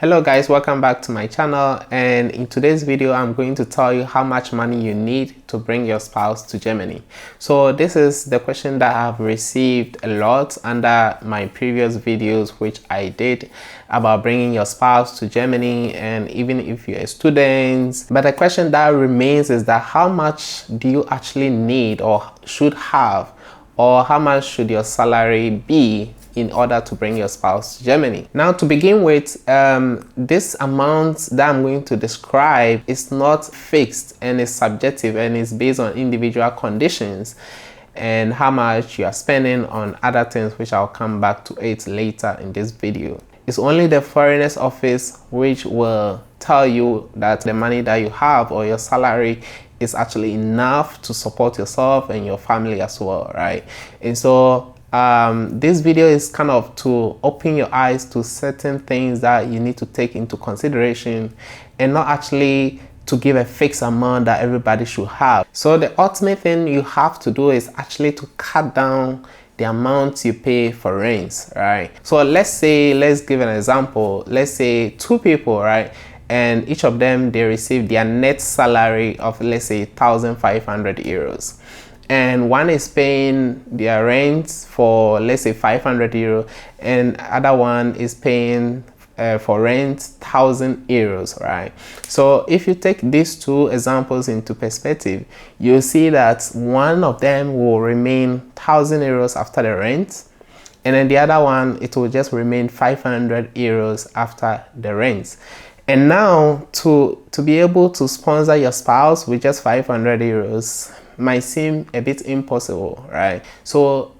Hello guys, welcome back to my channel, and in today's video I'm going to tell you how much money you need to bring your spouse to Germany. So this is the question that I've received a lot under my previous videos which I did about bringing your spouse to Germany, and even if you're a student. But the question that remains is that how much do you actually need or should have, or how much should your salary be in order to bring your spouse to Germany? Now, to begin with, this amount that I'm going to describe is not fixed and is subjective and is based on individual conditions and how much you are spending on other things, which I'll come back to it later in this video. It's only the Foreigners Office which will tell you that the money that you have or your salary is actually enough to support yourself and your family as well, right? And so this video is kind of to open your eyes to certain things that you need to take into consideration, and not actually to give a fixed amount that everybody should have. So the ultimate thing you have to do is actually to cut down the amount you pay for rent, right? So let's give an example. Let's say two people, right? And each of them, they receive their net salary of, let's say, 1,500 euros. And one is paying their rent for, let's say, 500 euro, and other one is paying for rent 1,000 euros, right? So if you take these two examples into perspective, you'll see that one of them will remain 1,000 euros after the rent, and then the other one, it will just remain 500 euros after the rent. And now to be able to sponsor your spouse with just 500 euros might seem a bit impossible, right? So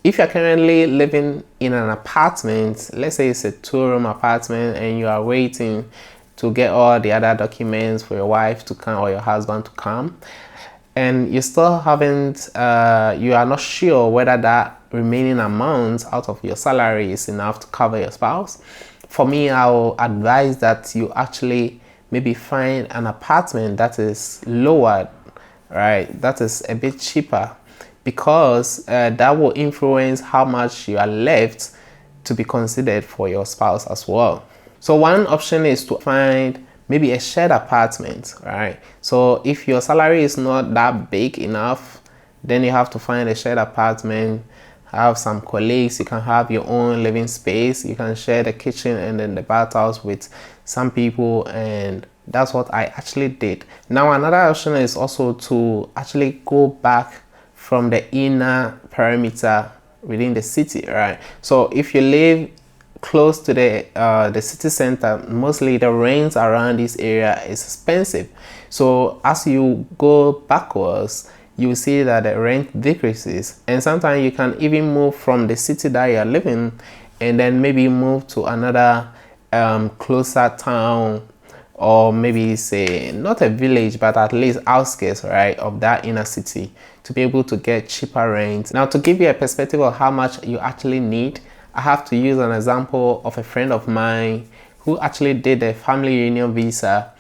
if you're currently living in an apartment, let's say it's a 2-room apartment, and you are waiting to get all the other documents for your wife to come or your husband to come, and you still haven't, you are not sure whether that remaining amount out of your salary is enough to cover your spouse, for me, I will advise that you actually maybe find an apartment that is lower, right? That is a bit cheaper, because that will influence how much you are left to be considered for your spouse as well. So one option is to find maybe a shared apartment, right? So if your salary is not that big enough, then you have to find a shared apartment, have some colleagues, you can have your own living space, you can share the kitchen and then the bathhouse with some people, and that's what I actually did. Now another option is also to actually go back from the inner perimeter within the city, right? So if you live close to the city center, mostly the rent around this area is expensive. So as you go backwards, you see that the rent decreases, and sometimes you can even move from the city that you're living and then maybe move to another closer town, or maybe say not a village but at least outskirts, right, of that inner city, to be able to get cheaper rent. Now, to give you a perspective of how much you actually need, I have to use an example of a friend of mine who actually did a family reunion visa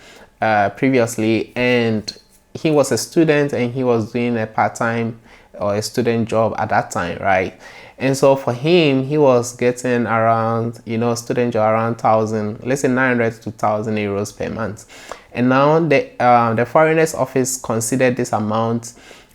previously, and he was a student and he was doing a part-time or a student job at that time, right? And so for him, he was getting around, student job around 1,000, let's say 900 to 1,000 euros per month. And now the Foreigners Office considered this amount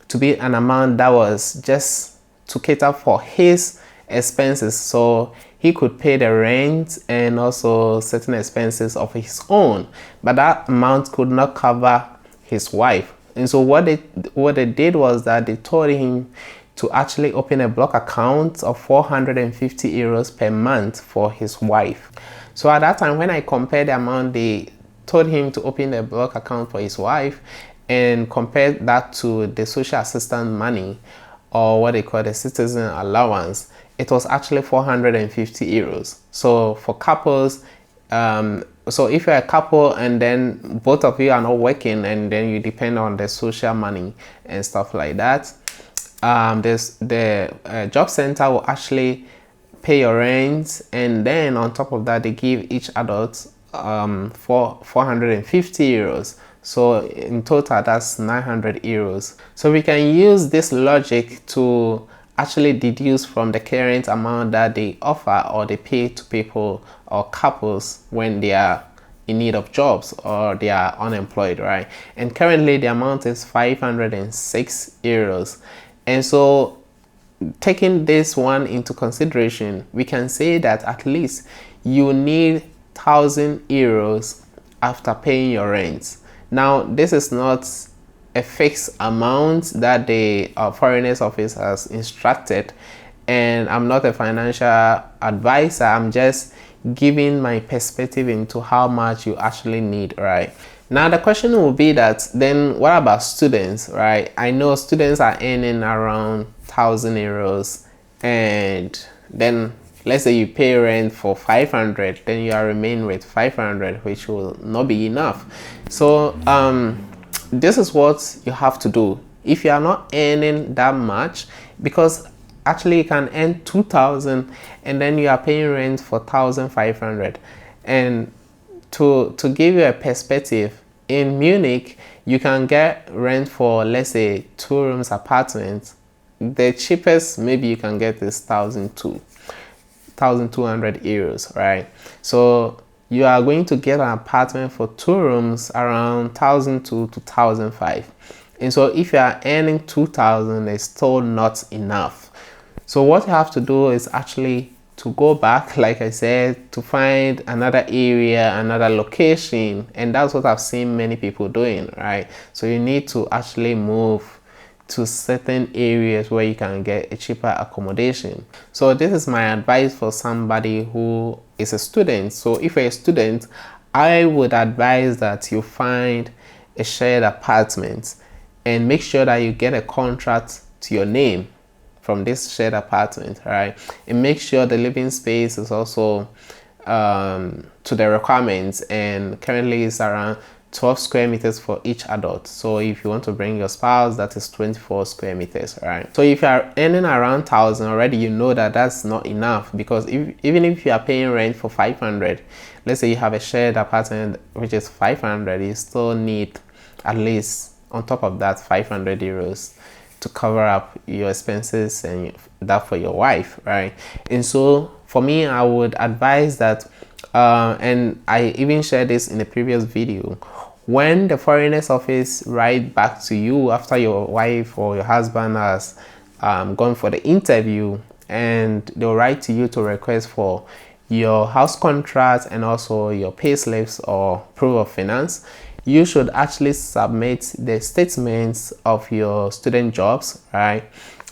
to be an amount that was just to cater for his expenses, so he could pay the rent and also certain expenses of his own, but that amount could not cover his wife. And so what they did was that they told him to actually open a block account of 450 euros per month for his wife. So at that time, when I compared the amount they told him to open a block account for his wife and compared that to the social assistance money, or what they call the citizen allowance, it was actually 450 euros. So for couples, so if you're a couple and then both of you are not working and then you depend on the social money and stuff like that, the job center will actually pay your rent, and then on top of that they give each adult 450 euros. So in total that's 900 euros. So we can use this logic to actually deduce from the current amount that they offer or they pay to people or couples when they are in need of jobs or they are unemployed, right? And currently the amount is 506 euros. And so taking this one into consideration, we can say that at least you need 1,000 euros after paying your rent. Now, this is not a fixed amount that the foreigners office has instructed, and I'm not a financial advisor. I'm just giving my perspective into how much you actually need, right? Now the question will be that then what about students, right? I know students are earning around 1,000 euros, and then let's say you pay rent for 500, then you are remaining with 500, which will not be enough. So this is what you have to do if you are not earning that much, because actually you can earn 2,000 and then you are paying rent for 1,500. And to give you a perspective, in Munich you can get rent for, let's say, 2 rooms apartment. The cheapest maybe you can get is 1,200 euros, right? So you are going to get an apartment for 2 rooms around 1,200 to 1,500. And so if you are earning 2,000, it's still not enough. So what you have to do is actually to go back, like I said, to find another area, another location. And that's what I've seen many people doing, right? So you need to actually move to certain areas where you can get a cheaper accommodation. So this is my advice for somebody who is a student. So if you're a student, I would advise that you find a shared apartment and make sure that you get a contract to your name from this shared apartment, right? And make sure the living space is also to the requirements, and currently it's around 12 square meters for each adult. So if you want to bring your spouse, that is 24 square meters, right? So if you are earning around 1,000 already, you know that that's not enough, because even if you are paying rent for 500, let's say you have a shared apartment which is 500, you still need at least on top of that 500 euros to cover up your expenses and that for your wife, right? And so for me, I would advise that, and I even shared this in the previous video, when the foreigners office write back to you after your wife or your husband has gone for the interview, and they'll write to you to request for your house contract and also your pay slips or proof of finance, you should actually submit the statements of your student jobs, right?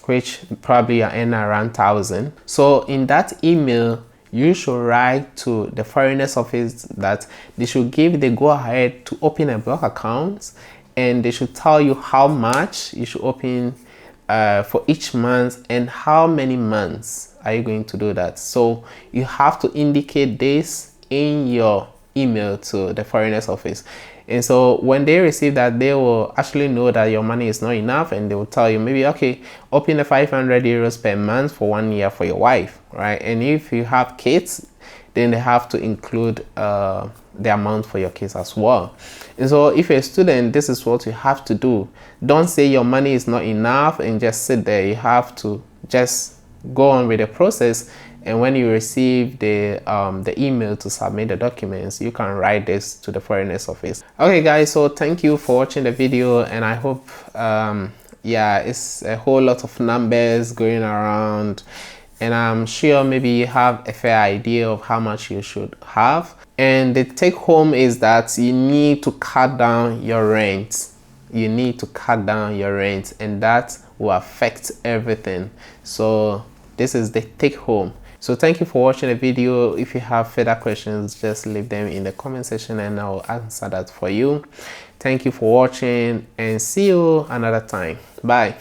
Which probably are in around 1,000. So in that email, you should write to the foreigners office that they should give the go ahead to open a block account, and they should tell you how much you should open for each month and how many months are you going to do that. So you have to indicate this in your email to the foreigners office. And so when they receive that, they will actually know that your money is not enough, and they will tell you maybe, okay, open the 500 euros per month for 1 year for your wife, right? And if you have kids, then they have to include the amount for your kids as well. And so if you're a student, this is what you have to do. Don't say your money is not enough and just sit there. You have to just go on with the process, and when you receive the email to submit the documents, you can write this to the foreigners office. Okay guys, so thank you for watching the video, and I hope yeah, it's a whole lot of numbers going around, and I'm sure maybe you have a fair idea of how much you should have. And the take home is that you need to cut down your rent. You need to cut down your rent, and that will affect everything. So this is the take home. So thank you for watching the video. If you have further questions, just leave them in the comment section and I'll answer that for you. Thank you for watching, and see you another time. Bye.